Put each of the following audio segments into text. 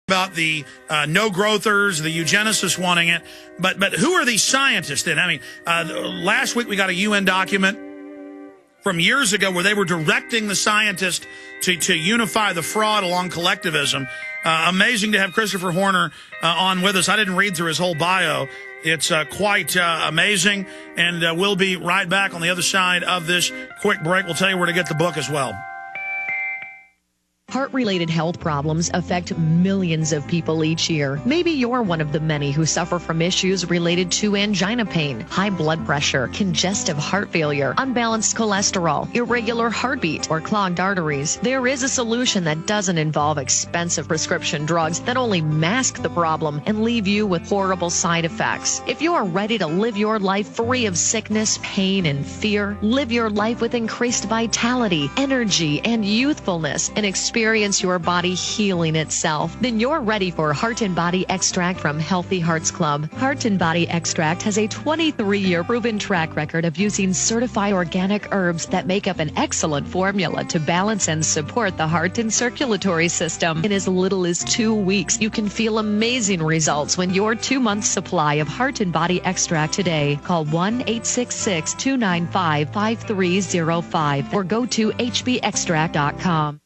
about the no-growthers, the eugenicists wanting it, but who are these scientists then? I mean, last week we got a UN document from years ago where they were directing the scientists to unify the fraud along collectivism. Amazing to have Christopher Horner on with us. I didn't read through his whole bio. It's quite amazing, and we'll be right back on the other side of this quick break. We'll tell you where to get the book as well. Heart-related health problems affect millions of people each year. Maybe you're one of the many who suffer from issues related to angina pain, high blood pressure, congestive heart failure, unbalanced cholesterol, irregular heartbeat, or clogged arteries. There is a solution that doesn't involve expensive prescription drugs that only mask the problem and leave you with horrible side effects. If you are ready to live your life free of sickness, pain, and fear, live your life with increased vitality, energy, and youthfulness, and experience your body healing itself, then you're ready for Heart and Body Extract from Healthy Hearts Club. Heart and Body Extract has a 23-year proven track record of using certified organic herbs that make up an excellent formula to balance and support the heart and circulatory system. In as little as 2 weeks, you can feel amazing results when your 2-month supply of Heart and Body Extract today. Call 1-866-295-5305 or go to hbextract.com.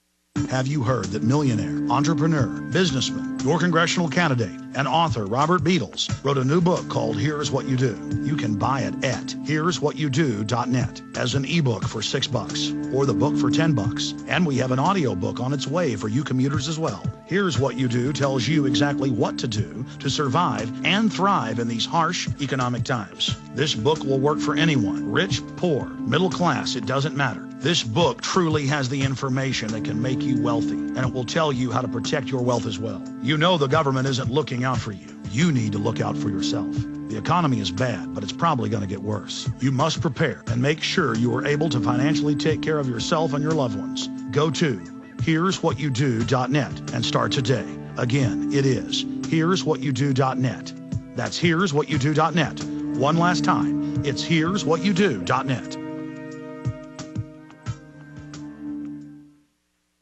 Have you heard that millionaire, entrepreneur, businessman, your congressional candidate, and author Robert Beadles wrote a new book called Here's What You Do? You can buy it at here'swhatyoudO.net as an ebook for $6 or the book for $10. And we have an audio book on its way for you commuters as well. Here's What You Do tells you exactly what to do to survive and thrive in these harsh economic times. This book will work for anyone, rich, poor, middle class, it doesn't matter. This book truly has the information that can make you wealthy, and it will tell you how to protect your wealth as well. You know the government isn't looking out for you. You need to look out for yourself. The economy is bad, but it's probably going to get worse. You must prepare and make sure you are able to financially take care of yourself and your loved ones. Go to here'swhatyoudO.net and start today. Again, it is here'swhatyoudO.net. That's here'swhatyoudO.net. One last time, it's here'swhatyoudO.net.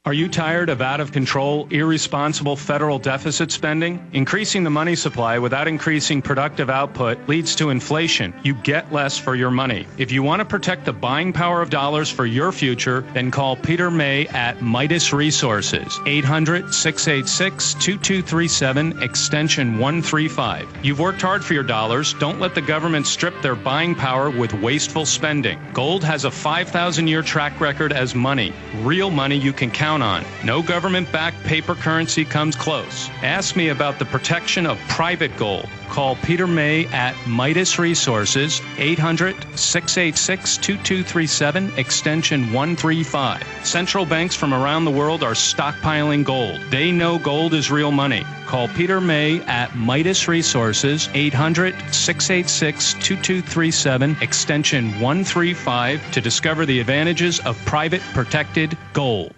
Are you tired of out-of-control, irresponsible federal deficit spending? Increasing the money supply without increasing productive output leads to inflation. You get less for your money. If you want to protect the buying power of dollars for your future, then call Peter May at Midas Resources, 800-686-2237, extension 135. You've worked hard for your dollars. Don't let the government strip their buying power with wasteful spending. Gold has a 5,000-year track record as money, real money you can count on. No government-backed paper currency comes close. Ask me about the protection of private gold. Call Peter May at Midas Resources, 800-686-2237, extension 135. Central banks from around the world are stockpiling gold. They know gold is real money. Call Peter May at Midas Resources, 800-686-2237, extension 135 to discover the advantages of private protected gold.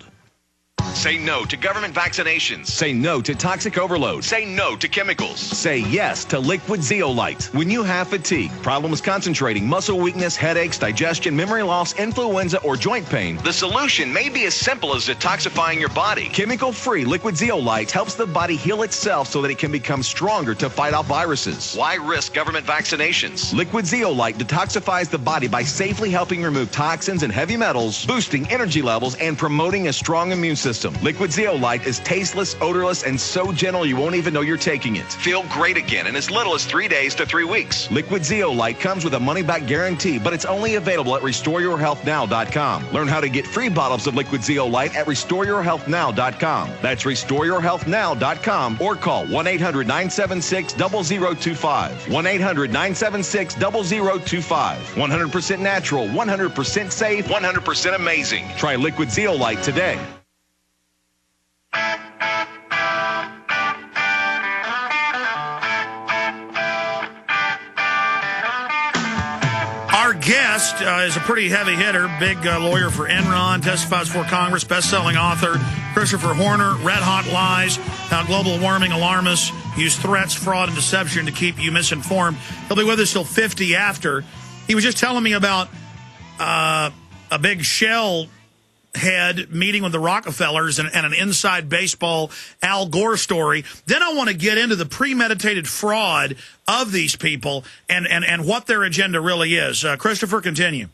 Say no to government vaccinations. Say no to toxic overload. Say no to chemicals. Say yes to liquid zeolite. When you have fatigue, problems concentrating, muscle weakness, headaches, digestion, memory loss, influenza, or joint pain, the solution may be as simple as detoxifying your body. Chemical-free liquid zeolite helps the body heal itself so that it can become stronger to fight off viruses. Why risk government vaccinations? Liquid zeolite detoxifies the body by safely helping remove toxins and heavy metals, boosting energy levels, and promoting a strong immune system. Liquid zeolite is tasteless, odorless, and so gentle you won't even know you're taking it. Feel great again in as little as 3 days to 3 weeks. Liquid zeolite comes with a money-back guarantee, but it's only available at RestoreYourHealthNow.com. Learn how to get free bottles of liquid zeolite at RestoreYourHealthNow.com. That's RestoreYourHealthNow.com or call 1-800-976-0025. 1-800-976-0025. 100% natural, 100% safe, 100% amazing. Try liquid zeolite today. Our guest is a pretty heavy hitter, big lawyer for Enron, testifies for Congress, best-selling author Christopher Horner, Red Hot Lies, How Global Warming Alarmists Use Threats, Fraud, and Deception to Keep You Misinformed. He'll be with us till 50 after. He was just telling me about a big Shell head meeting with the Rockefellers and an inside baseball Al Gore story. Then I want to get into the premeditated fraud of these people and what their agenda really is. Christopher, continue.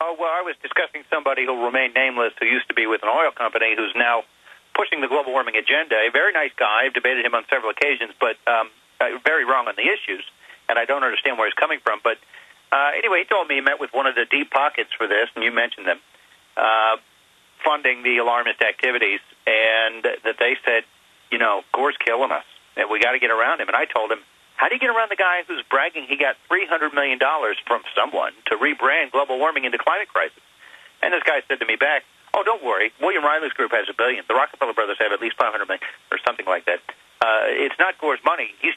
Oh, well, I was discussing somebody who will remain nameless who used to be with an oil company who's now pushing the global warming agenda. A very nice guy. I've debated him on several occasions, but very wrong on the issues, and I don't understand where he's coming from. But anyway, he told me he met with one of the deep pockets for this, and you mentioned them, funding the alarmist activities, and that they said, you know, Gore's killing us, and we got to get around him. And I told him, how do you get around the guy who's bragging he got $300 million from someone to rebrand global warming into climate crisis? And this guy said to me back, oh, don't worry. William Riley's group has $1 billion. The Rockefeller brothers have at least $500 million or something like that. It's not Gore's money. He's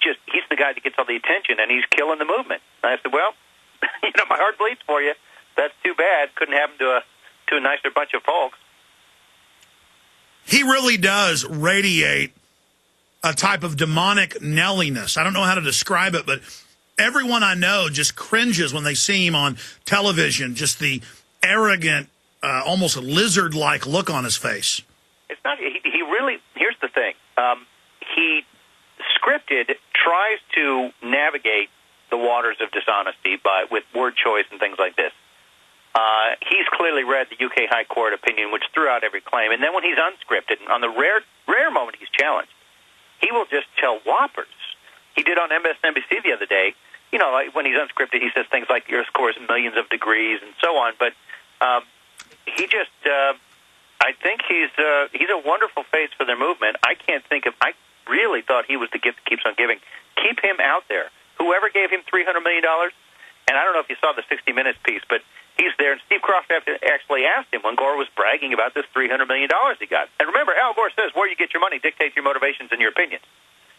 the guy that gets all the attention, and he's killing the movement. And I said, well, you know, my heart bleeds for you. That's too bad. Couldn't happen to a nicer bunch of folks. He really does radiate a type of demonic Nelliness. I don't know how to describe it, but everyone I know just cringes when they see him on television, just the arrogant, almost lizard-like look on his face. It's not. He really. Here's the thing. He scripted tries to navigate the waters of dishonesty with word choice and things like this. He's clearly read the UK High Court opinion, which threw out every claim. And then when he's unscripted, on the rare moment he's challenged, he will just tell whoppers. He did on MSNBC the other day. You know, like when he's unscripted, he says things like the Earth's core is millions of degrees and so on. But he just, I think he's a wonderful face for their movement. I really thought he was the gift that keeps on giving. Keep him out there. Whoever gave him $300 million, and I don't know if you saw the 60 Minutes piece, but he's there, and Steve Croft actually asked him when Gore was bragging about this $300 million he got. And remember, Al Gore says where you get your money dictates your motivations and your opinions.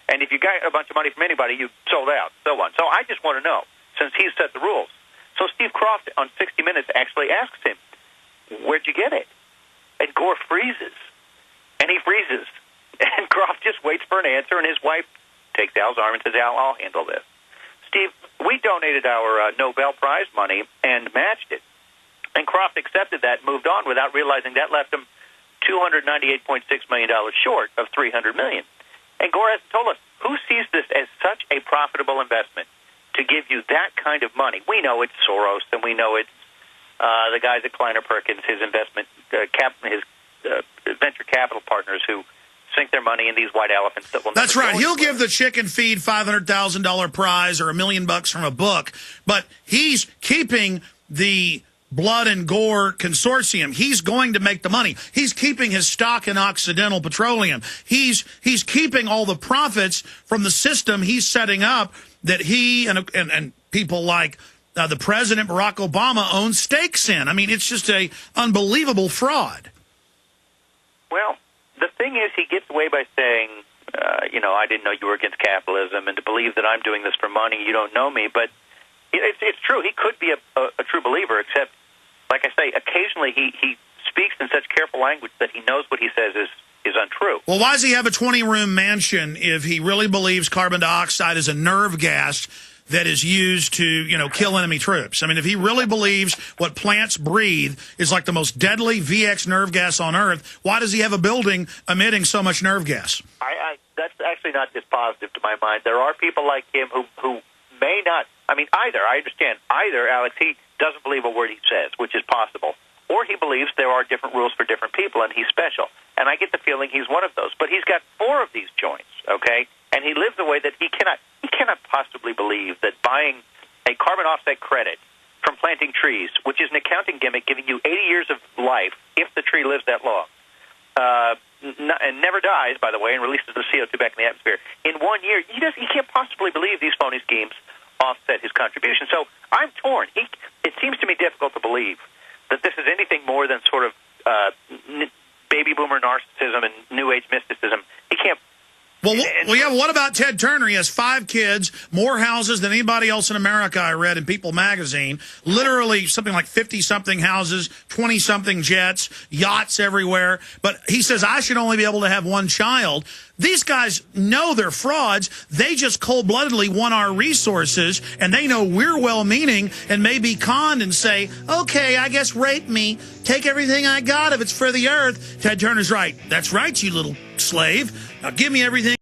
And if you got a bunch of money from anybody, you sold out, so on. So I just want to know, since he's set the rules. So Steve Croft on 60 Minutes actually asks him, where'd you get it? And Gore freezes. And he freezes. And Croft just waits for an answer, and his wife takes Al's arm and says, Al, I'll handle this. Steve, we donated our Nobel Prize money and matched it. And Croft accepted that and moved on without realizing that left him $298.6 million short of $300 million. And Gore has told us, who sees this as such a profitable investment to give you that kind of money? We know it's Soros, and we know it's the guys at Kleiner Perkins, his investment, his venture capital partners who sink their money in these white elephants that will never. That's right. He'll give the chicken feed $500,000 prize or $1 million from a book, but he's keeping the Blood and Gore consortium. He's going to make the money. He's keeping his stock in Occidental Petroleum. He's keeping all the profits from the system he's setting up that he and people like the President Barack Obama own stakes in. I mean, it's just a unbelievable fraud. Well, the thing is, he gets away by saying, you know, I didn't know you were against capitalism, and to believe that I'm doing this for money, you don't know me. But it's true. He could be a true believer, except, like I say, occasionally he speaks in such careful language that he knows what he says is untrue. Well, why does he have a 20-room mansion if he really believes carbon dioxide is a nerve gas that is used to, you know, kill enemy troops? I mean, if he really believes what plants breathe is like the most deadly VX nerve gas on Earth, why does he have a building emitting so much nerve gas? That's actually not dispositive to my mind. There are people like him who may not, I mean, I understand, Alex, he doesn't believe a word he says, which is possible, or he believes there are different rules for different people and he's special. And I get the feeling he's one of those. But he's got 4 of these joints, okay? And he lives a way that he cannot possibly believe that buying a carbon offset credit from planting trees, which is an accounting gimmick giving you 80 years of life if the tree lives that long, and never dies, by the way, and releases the CO2 back in the atmosphere, in 1 year, he can't possibly believe these phony schemes offset his contribution. So I'm torn. It seems to me difficult to believe that this is anything more than sort of baby boomer narcissism and New Age mysticism. He can't Well, yeah. What about Ted Turner? He has 5 kids, more houses than anybody else in America. I read in People magazine. Literally something like 50-something houses, 20-something jets, yachts everywhere. But he says I should only be able to have 1 child. These guys know they're frauds. They just cold-bloodedly want our resources, and they know we're well-meaning and may be conned and say, okay, I guess rape me. Take everything I got if it's for the earth. Ted Turner's right. That's right, you little slave. Now give me everything.